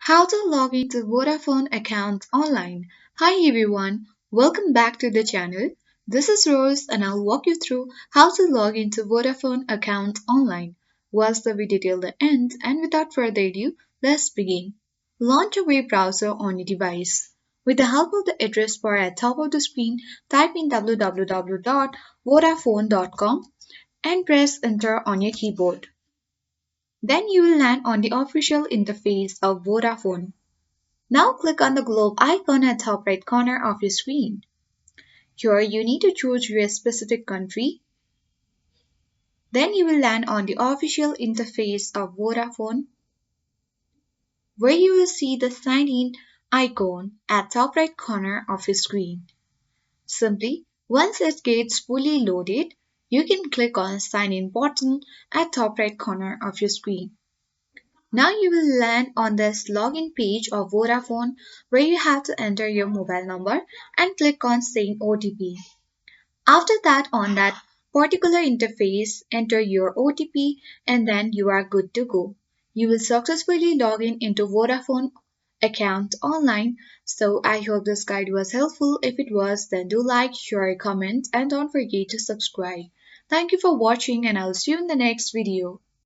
How to log into Vodafone account online. Hi everyone, welcome back to the channel. This is Rose and I'll walk you through how to log into Vodafone account online. Watch the video till the end and without further ado, let's begin. Launch a web browser on your device. With the help of the address bar at top of the screen, type in www.vodafone.com and press enter on your keyboard. Then you will land on the official interface of Vodafone. Now click on the globe icon at top right corner of your screen. Here you need to choose your specific country. Then you will land on the official interface of Vodafone where you will see the sign in icon at top right corner of your screen. Simply, once it gets fully loaded, you can click on sign in button at top right corner of your screen. Now you will land on this login page of Vodafone where you have to enter your mobile number and click on send OTP. After that, on that particular interface, enter your OTP and then you are good to go. You will successfully log in into Vodafone account online. So I hope this guide was helpful. If it was, then do like, share, comment and don't forget to subscribe. Thank you for watching and I'll see you in the next video.